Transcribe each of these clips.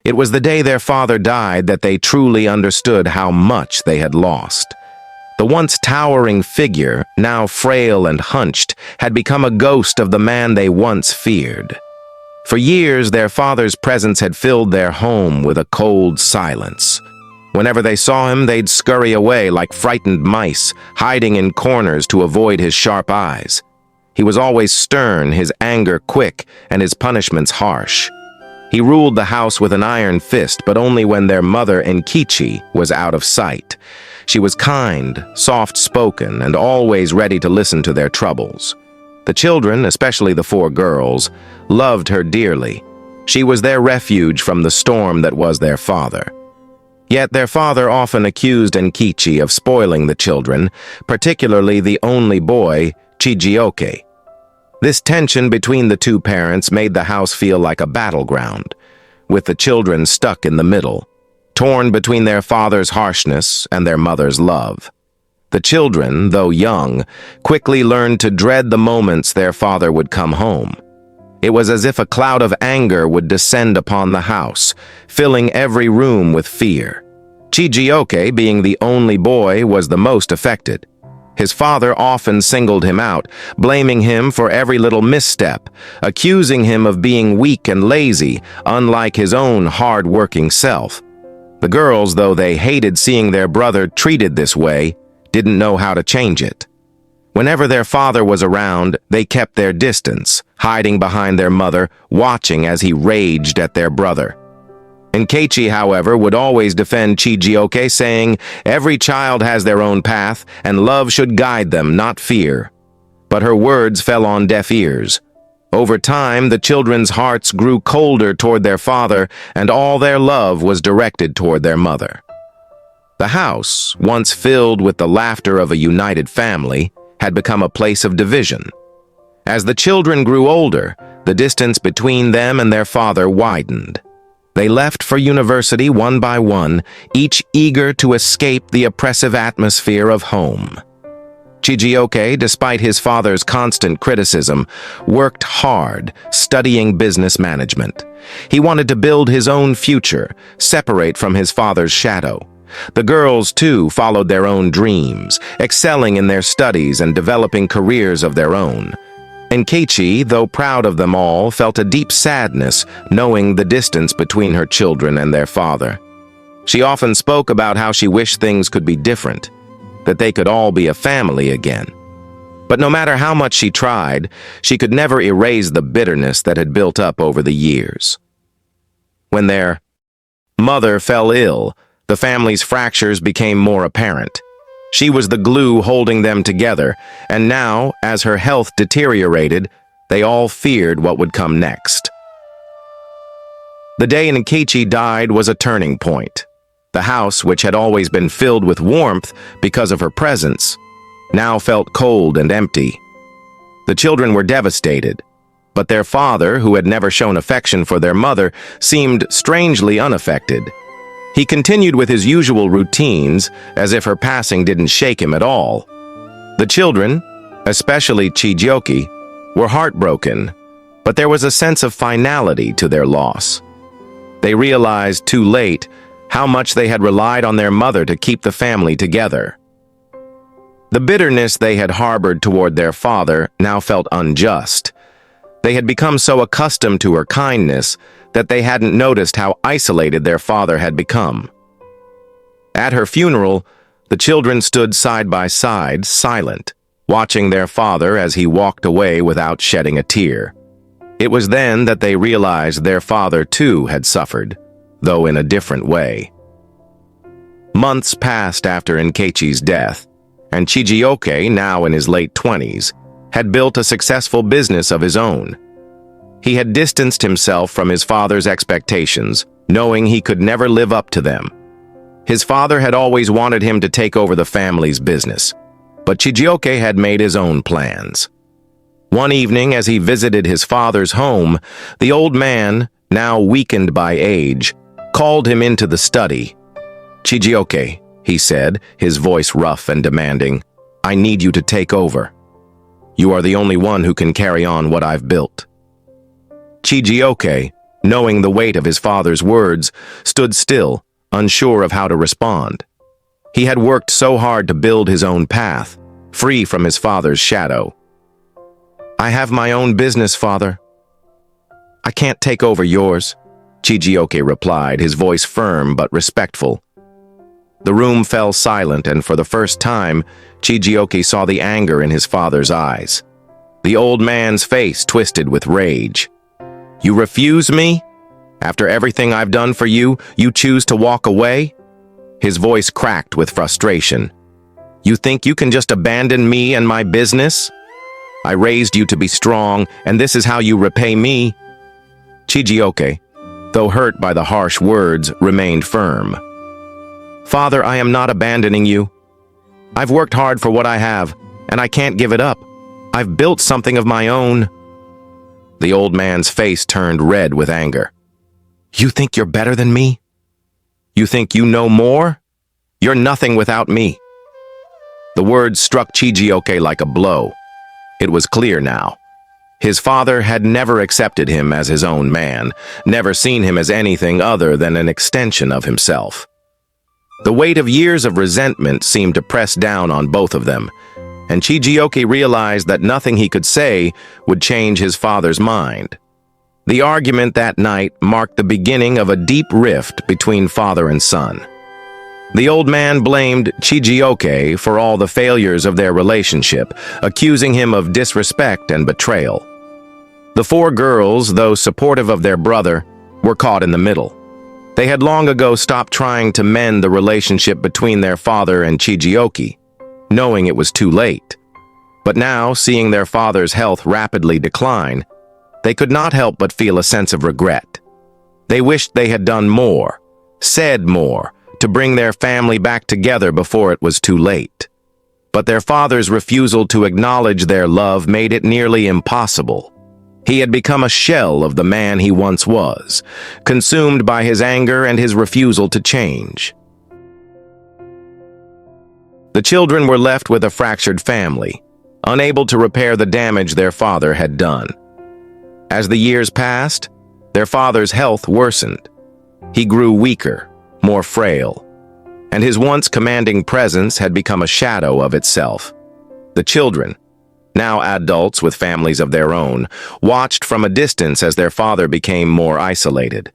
It was the day their father died that they truly understood how much they had lost. The once towering figure, now frail and hunched, had become a ghost of the man they once feared. For years, their father's presence had filled their home with a cold silence. Whenever they saw him, they'd scurry away like frightened mice, hiding in corners to avoid his sharp eyes. He was always stern, his anger quick, and his punishments harsh. He ruled the house with an iron fist, but only when their mother, Nkechi, was out of sight. She was kind, soft-spoken, and always ready to listen to their troubles. The children, especially the 4 girls, loved her dearly. She was their refuge from the storm that was their father. Yet their father often accused Nkechi of spoiling the children, particularly the only boy, Chijioke. This tension between the 2 parents made the house feel like a battleground, with the children stuck in the middle, torn between their father's harshness and their mother's love. The children, though young, quickly learned to dread the moments their father would come home. It was as if a cloud of anger would descend upon the house, filling every room with fear. Chijioke, being the only boy, was the most affected. His father often singled him out, blaming him for every little misstep, accusing him of being weak and lazy, unlike his own hard-working self. The girls, though they hated seeing their brother treated this way, didn't know how to change it. Whenever their father was around, they kept their distance, hiding behind their mother, watching as he raged at their brother. Nkechi, however, would always defend Chijioke, saying, "Every child has their own path, and love should guide them, not fear." But her words fell on deaf ears. Over time, the children's hearts grew colder toward their father, and all their love was directed toward their mother. The house, once filled with the laughter of a united family, had become a place of division. As the children grew older, the distance between them and their father widened. They left for university one by one, each eager to escape the oppressive atmosphere of home. Chijioke, despite his father's constant criticism, worked hard, studying business management. He wanted to build his own future, separate from his father's shadow. The girls, too, followed their own dreams, excelling in their studies and developing careers of their own. Nkechi, though proud of them all, felt a deep sadness knowing the distance between her children and their father. She often spoke about how she wished things could be different, that they could all be a family again. But no matter how much she tried, she could never erase the bitterness that had built up over the years. When their mother fell ill, the family's fractures became more apparent. She was the glue holding them together, and now, as her health deteriorated, they all feared what would come next. The day Nkechi died was a turning point. The house, which had always been filled with warmth because of her presence, now felt cold and empty. The children were devastated, but their father, who had never shown affection for their mother, seemed strangely unaffected. He continued with his usual routines, as if her passing didn't shake him at all. The children, especially Chijioke, were heartbroken, but there was a sense of finality to their loss. They realized too late how much they had relied on their mother to keep the family together. The bitterness they had harbored toward their father now felt unjust. They had become so accustomed to her kindness that they hadn't noticed how isolated their father had become. At her funeral, the children stood side by side, silent, watching their father as he walked away without shedding a tear. It was then that they realized their father too had suffered, though in a different way. Months passed after Nkechi's death, and Chijioke, now in his late 20s, had built a successful business of his own. He had distanced himself from his father's expectations, knowing he could never live up to them. His father had always wanted him to take over the family's business, but Chijioke had made his own plans. One evening, as he visited his father's home, the old man, now weakened by age, called him into the study. "Chijioke," he said, his voice rough and demanding, "I need you to take over. You are the only one who can carry on what I've built." Chijioke, knowing the weight of his father's words, stood still, unsure of how to respond. He had worked so hard to build his own path, free from his father's shadow. "I have my own business, father. I can't take over yours," Chijioke replied, his voice firm but respectful. The room fell silent, and for the first time, Chijioke saw the anger in his father's eyes. The old man's face twisted with rage. "You refuse me? After everything I've done for you, you choose to walk away?" His voice cracked with frustration. "You think you can just abandon me and my business? I raised you to be strong, and this is how you repay me?" Chijioke, though hurt by the harsh words, remained firm. "Father, I am not abandoning you. I've worked hard for what I have, and I can't give it up. I've built something of my own." The old man's face turned red with anger. "You think you're better than me? You think you know more? You're nothing without me." The words struck Chijioke like a blow. It was clear now. His father had never accepted him as his own man, never seen him as anything other than an extension of himself. The weight of years of resentment seemed to press down on both of them, and Chijioke realized that nothing he could say would change his father's mind. The argument that night marked the beginning of a deep rift between father and son. The old man blamed Chijioke for all the failures of their relationship, accusing him of disrespect and betrayal. The four girls, though supportive of their brother, were caught in the middle. They had long ago stopped trying to mend the relationship between their father and Chijioke, knowing it was too late. But now, seeing their father's health rapidly decline, they could not help but feel a sense of regret. They wished they had done more, said more, to bring their family back together before it was too late. But their father's refusal to acknowledge their love made it nearly impossible. He had become a shell of the man he once was, consumed by his anger and his refusal to change. The children were left with a fractured family, unable to repair the damage their father had done. As the years passed, their father's health worsened. He grew weaker, more frail, and his once commanding presence had become a shadow of itself. The children, now adults with families of their own, watched from a distance as their father became more isolated.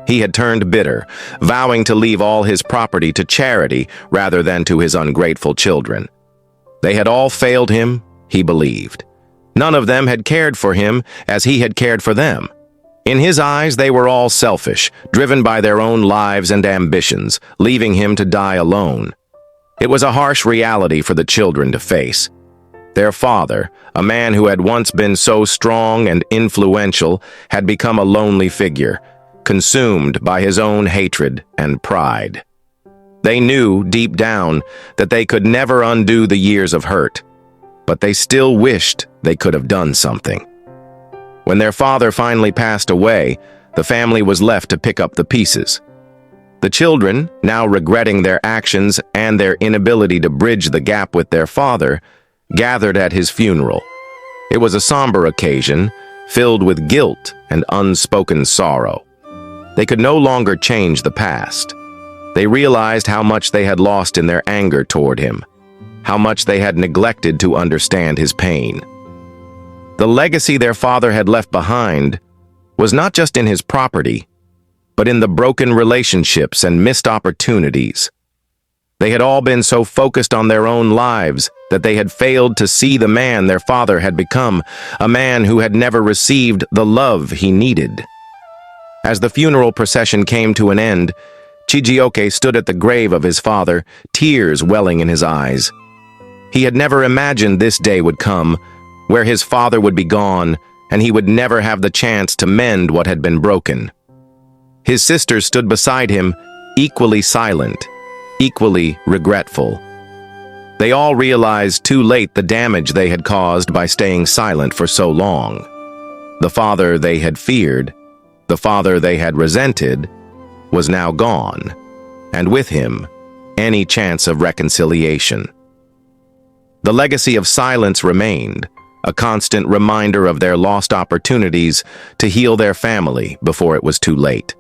He had turned bitter, vowing to leave all his property to charity rather than to his ungrateful children. They had all failed him, he believed. None of them had cared for him as he had cared for them. In his eyes, they were all selfish, driven by their own lives and ambitions, leaving him to die alone. It was a harsh reality for the children to face. Their father, a man who had once been so strong and influential, had become a lonely figure, consumed by his own hatred and pride. They knew, deep down, that they could never undo the years of hurt, but they still wished they could have done something. When their father finally passed away, the family was left to pick up the pieces. The children, now regretting their actions and their inability to bridge the gap with their father, gathered at his funeral. It was a somber occasion, filled with guilt and unspoken sorrow. They could no longer change the past. They realized how much they had lost in their anger toward him, how much they had neglected to understand his pain. The legacy their father had left behind was not just in his property, but in the broken relationships and missed opportunities. They had all been so focused on their own lives that they had failed to see the man their father had become, a man who had never received the love he needed. As the funeral procession came to an end, Chijioke stood at the grave of his father, tears welling in his eyes. He had never imagined this day would come, where his father would be gone, and he would never have the chance to mend what had been broken. His sisters stood beside him, equally silent, equally regretful. They all realized too late the damage they had caused by staying silent for so long. The father they had feared, the father they had resented, was now gone, and with him, any chance of reconciliation. The legacy of silence remained, a constant reminder of their lost opportunities to heal their family before it was too late.